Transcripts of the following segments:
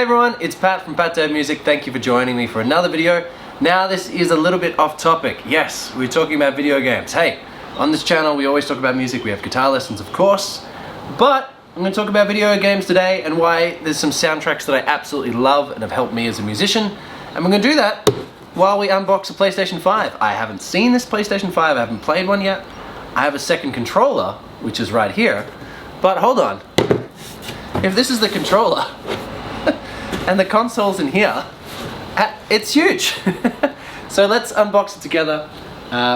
Hey everyone, it's Pat from Pat Dave Music. Thank you for joining me for another video. Now this is a little bit off topic. Yes, we're talking about video games. Hey, on this channel we always talk about music. We have guitar lessons, of course. But I'm going to talk about video games today and why there's some soundtracks that I absolutely love and have helped me as a musician. And we're going to do that while we unbox a PlayStation 5. I haven't seen this PlayStation 5, I haven't played one yet. I have a second controller, which is right here. But hold on. If this is the controller, and the console's in here, it's huge. So let's unbox it together.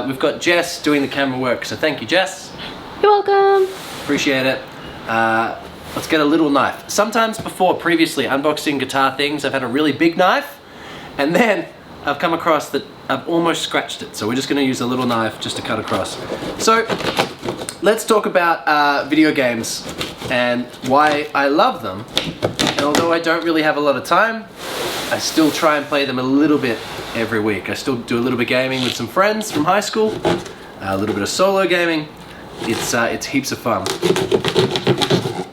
We've got Jess doing the camera work, so thank you, Jess. You're welcome. Appreciate it. Let's get a little knife. Sometimes previously unboxing guitar things, I've had a really big knife, and then I've come across that I've almost scratched it. So we're just gonna use a little knife just to cut across. So let's talk about video games and why I love them. And although I don't really have a lot of time, I still try and play them a little bit every week. I still do a little bit of gaming with some friends from high school, a little bit of solo gaming. It's heaps of fun.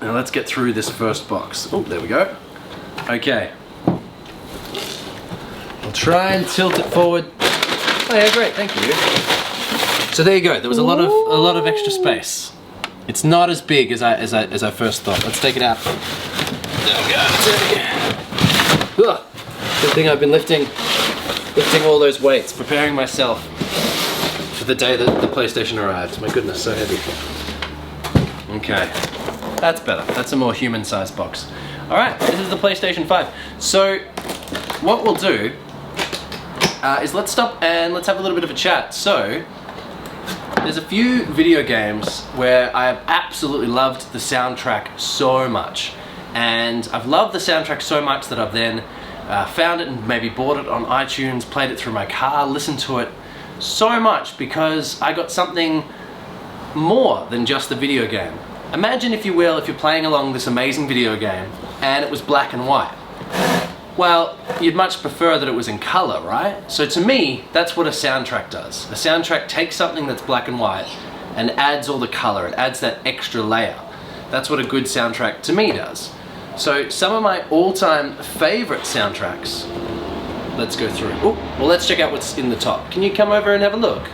Now let's get through this first box. Oh, there we go. Okay. I'll try and tilt it forward. Oh yeah, great, thank you. So there you go. There was a lot of extra space. It's not as big as I first thought. Let's take it out. There we go. Ugh. Good thing I've been lifting all those weights, preparing myself for the day that the PlayStation arrived. My goodness, so heavy. Okay, that's better. That's a more human-sized box. All right, this is the PlayStation 5. So what we'll do is let's stop and let's have a little bit of a chat. So there's a few video games where I have absolutely loved the soundtrack so much. And I've loved the soundtrack so much that I've then found it and maybe bought it on iTunes, played it through my car, listened to it so much because I got something more than just the video game. Imagine, if you will, if you're playing along this amazing video game and it was black and white. Well, you'd much prefer that it was in color, right? So to me, that's what a soundtrack does. A soundtrack takes something that's black and white and adds all the color. It adds that extra layer. That's what a good soundtrack to me does. So some of my all-time favorite soundtracks, let's go through. Oh, well, let's check out what's in the top. Can you come over and have a look?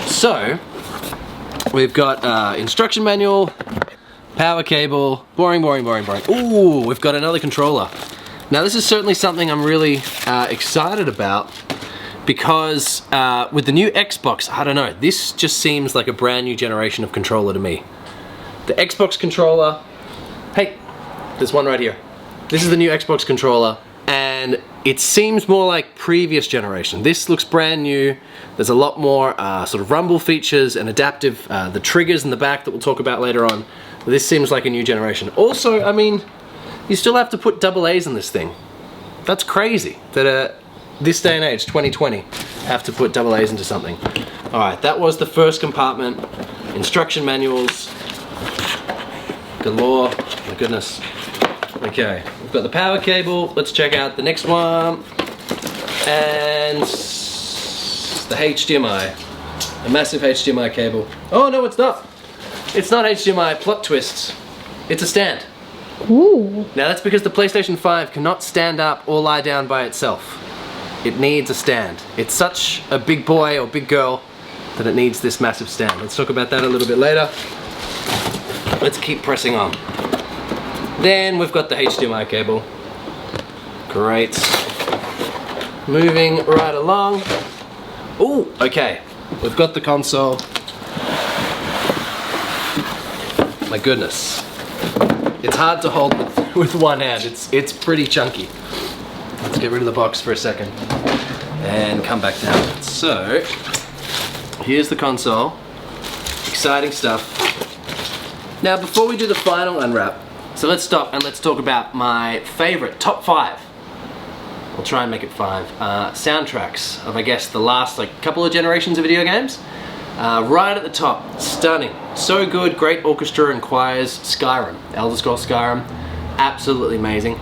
So we've got instruction manual, power cable, boring. Ooh, we've got another controller. Now this is certainly something I'm really excited about because with the new Xbox, I don't know, this just seems like a brand new generation of controller to me. The Xbox controller, hey, there's one right here. This is the new Xbox controller and it seems more like previous generation. This looks brand new. There's a lot more sort of rumble features and adaptive, the triggers in the back that we'll talk about later on. This seems like a new generation. Also, I mean, you still have to put double A's in this thing. That's crazy that this day and age, 2020, have to put double A's into something. All right, that was the first compartment. Instruction manuals galore, my goodness. Okay, we've got the power cable. Let's check out the next one. And the HDMI, a massive HDMI cable. Oh no, it's not. It's not HDMI, plot twists. It's a stand. Ooh. Now that's because the PlayStation 5 cannot stand up or lie down by itself. It needs a stand. It's such a big boy or big girl that it needs this massive stand. Let's talk about that a little bit later. Let's keep pressing on. Then we've got the HDMI cable. Great. Moving right along. Ooh, okay. We've got the console. My goodness. It's hard to hold with one hand. It's pretty chunky. Let's get rid of the box for a second and come back down. So, here's the console. Exciting stuff. Now, before we do the final unwrap, so let's stop and let's talk about my favorite top 5. I'll try and make it 5. Soundtracks of, I guess, the last couple of generations of video games. Right at the top, stunning, so good, great orchestra and choirs. Skyrim, Elder Scrolls Skyrim, absolutely amazing.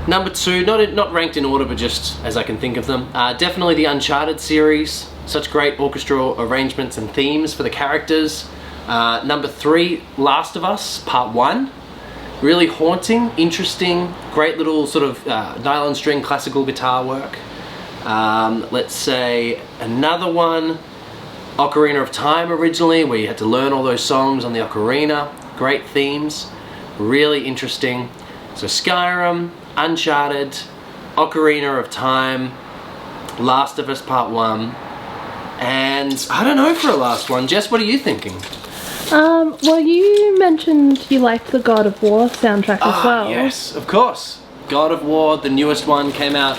Number 2, not ranked in order, but just as I can think of them. Definitely the Uncharted series, such great orchestral arrangements and themes for the characters. Number 3, Last of Us Part 1. Really haunting, interesting, great little sort of nylon string classical guitar work. Let's say another one, Ocarina of Time originally, where you had to learn all those songs on the ocarina. Great themes, really interesting. So Skyrim, Uncharted, Ocarina of Time, Last of Us Part 1, and I don't know for a last one. Jess, what are you thinking? Well, you mentioned you liked the God of War soundtrack as well. Yes, of course. God of War, the newest one, came out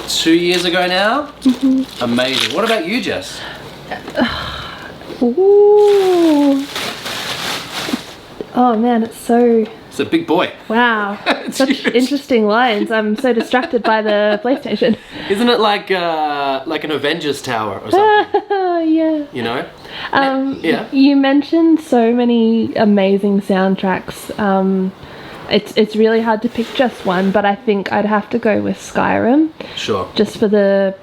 2 years ago now. Mm-hmm. Amazing. What about you, Jess? Ooh. Oh man, it's so... It's a big boy. Wow. Such huge. Interesting lines. I'm so distracted by the PlayStation. Isn't it like an Avengers tower or something? Yeah. You know? Yeah. You mentioned so many amazing soundtracks. It's really hard to pick just one, but I think I'd have to go with Skyrim. Sure. Just for the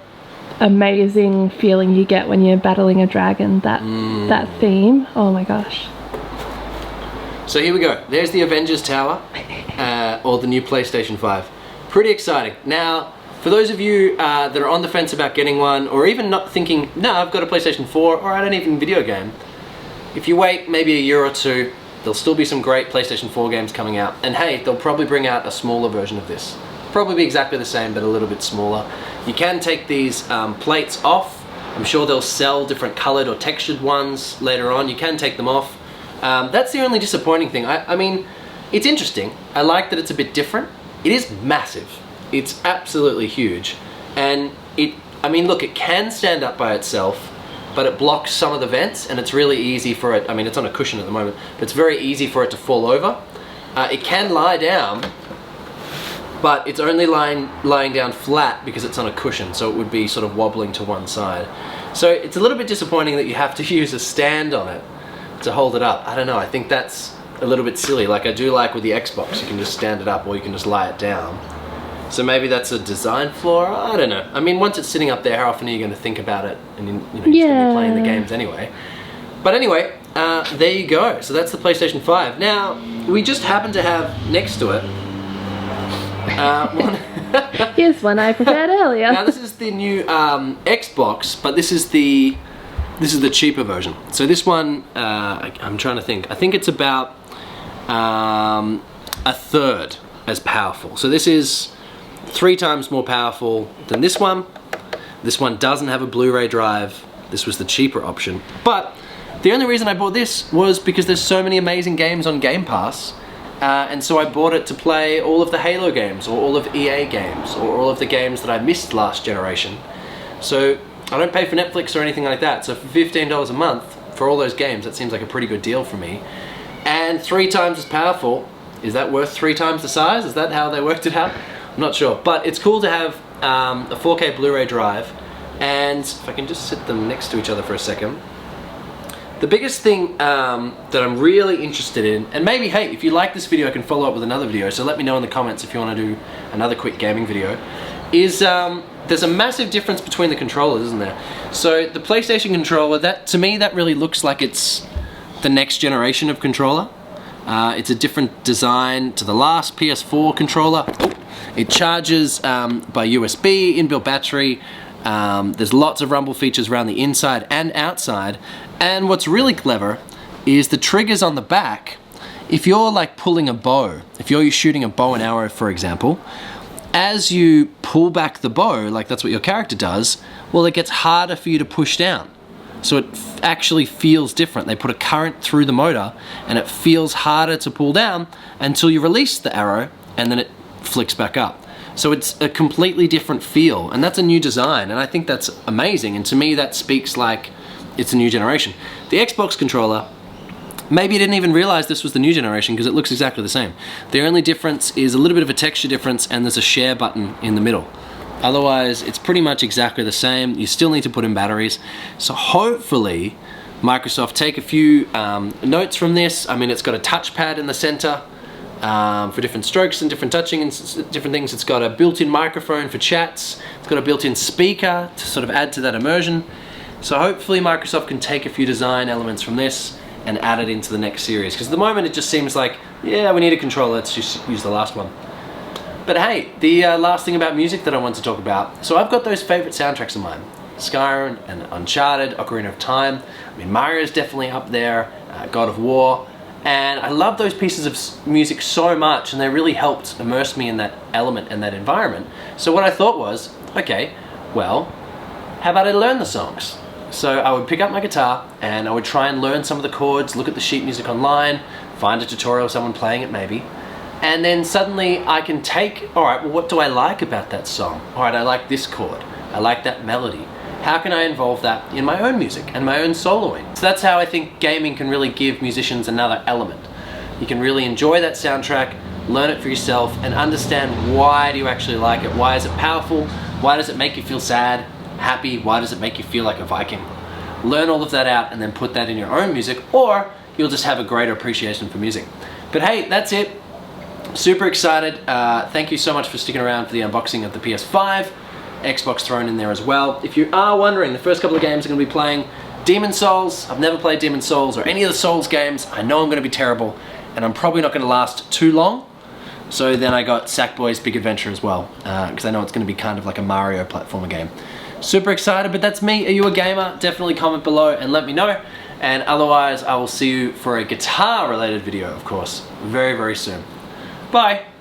amazing feeling you get when you're battling a dragon. That theme. Oh my gosh. So here we go. There's the Avengers Tower, or the new PlayStation 5. Pretty exciting. Now, for those of you that are on the fence about getting one, or even not thinking, no, I've got a PlayStation 4, or I don't even video game, if you wait maybe a year or two, there'll still be some great PlayStation 4 games coming out. And hey, they'll probably bring out a smaller version of this. Probably be exactly the same, but a little bit smaller. You can take these plates off. I'm sure they'll sell different colored or textured ones later on. You can take them off. That's the only disappointing thing. I mean, it's interesting. I like that it's a bit different. It is massive. It's absolutely huge. And I mean, look, it can stand up by itself, but it blocks some of the vents, and it's really easy for it. I mean, it's on a cushion at the moment, but it's very easy for it to fall over. It can lie down, but it's only lying down flat because it's on a cushion, so it would be sort of wobbling to one side. So it's a little bit disappointing that you have to use a stand on it to hold it up. I don't know, I think that's a little bit silly. Like I do like with the Xbox, you can just stand it up or you can just lie it down. So maybe that's a design flaw, I don't know. I mean, once it's sitting up there, how often are you going to think about it? And you're just going to be playing the games anyway. But anyway, there you go. So that's the PlayStation 5. Now, we just happen to have next to it one. Here's one I prepared earlier. Now this is the new Xbox, but this is the cheaper version. So this one, I'm trying to think. I think it's about a third as powerful. So this is 3 times more powerful than this one. This one doesn't have a Blu-ray drive. This was the cheaper option. But the only reason I bought this was because there's so many amazing games on Game Pass. And so I bought it to play all of the Halo games, or all of EA games, or all of the games that I missed last generation. So I don't pay for Netflix or anything like that. So for $15 a month for all those games, that seems like a pretty good deal for me. And 3 times as powerful. Is that worth 3 times the size? Is that how they worked it out? I'm not sure. But it's cool to have a 4K Blu-ray drive. And if I can just sit them next to each other for a second. The biggest thing that I'm really interested in, and maybe, hey, if you like this video, I can follow up with another video, so let me know in the comments if you want to do another quick gaming video, is there's a massive difference between the controllers, isn't there? So the PlayStation controller, to me, that really looks like it's the next generation of controller. It's a different design to the last PS4 controller. It charges by USB, inbuilt battery. There's lots of rumble features around the inside and outside. And what's really clever is the triggers on the back. If you're like pulling a bow, if you're shooting a bow and arrow, for example, as you pull back the bow, like that's what your character does, well, it gets harder for you to push down. So it actually feels different. They put a current through the motor and it feels harder to pull down until you release the arrow and then it flicks back up. So it's a completely different feel, and that's a new design, and I think that's amazing, and to me that speaks like it's a new generation. The Xbox controller, maybe you didn't even realize this was the new generation because it looks exactly the same. The only difference is a little bit of a texture difference, and there's a share button in the middle. Otherwise, it's pretty much exactly the same. You still need to put in batteries. So hopefully, Microsoft take a few notes from this. I mean, it's got a touchpad in the center for different strokes and different touching and different things. It's got a built-in microphone for chats. It's got a built-in speaker to sort of add to that immersion. So hopefully Microsoft can take a few design elements from this and add it into the next series. Because at the moment it just seems like, yeah, we need a controller, let's just use the last one. But hey, the last thing about music that I want to talk about, so I've got those favorite soundtracks of mine. Skyrim and Uncharted, Ocarina of Time. I mean, Mario's definitely up there, God of War. And I love those pieces of music so much, and they really helped immerse me in that element and that environment. So what I thought was, okay, well, how about I learn the songs? So I would pick up my guitar and I would try and learn some of the chords, look at the sheet music online, find a tutorial of someone playing it maybe, and then suddenly I can take, alright, well what do I like about that song? Alright, I like this chord, I like that melody. How can I involve that in my own music and my own soloing? So that's how I think gaming can really give musicians another element. You can really enjoy that soundtrack, learn it for yourself, and understand why do you actually like it. Why is it powerful? Why does it make you feel sad, happy? Why does it make you feel like a Viking? Learn all of that out and then put that in your own music, or you'll just have a greater appreciation for music. But hey, that's it. Super excited. Thank you so much for sticking around for the unboxing of the PS5. Xbox thrown in there as well. If you are wondering, the first couple of games I'm going to be playing Demon's Souls. I've never played Demon's Souls or any of the Souls games. I know I'm going to be terrible, and I'm probably not going to last too long. So then I got Sackboy's Big Adventure as well, because I know it's going to be kind of like a Mario platformer game. Super excited, but that's me. Are you a gamer? Definitely comment below and let me know. And otherwise, I will see you for a guitar-related video, of course, very, very soon. Bye.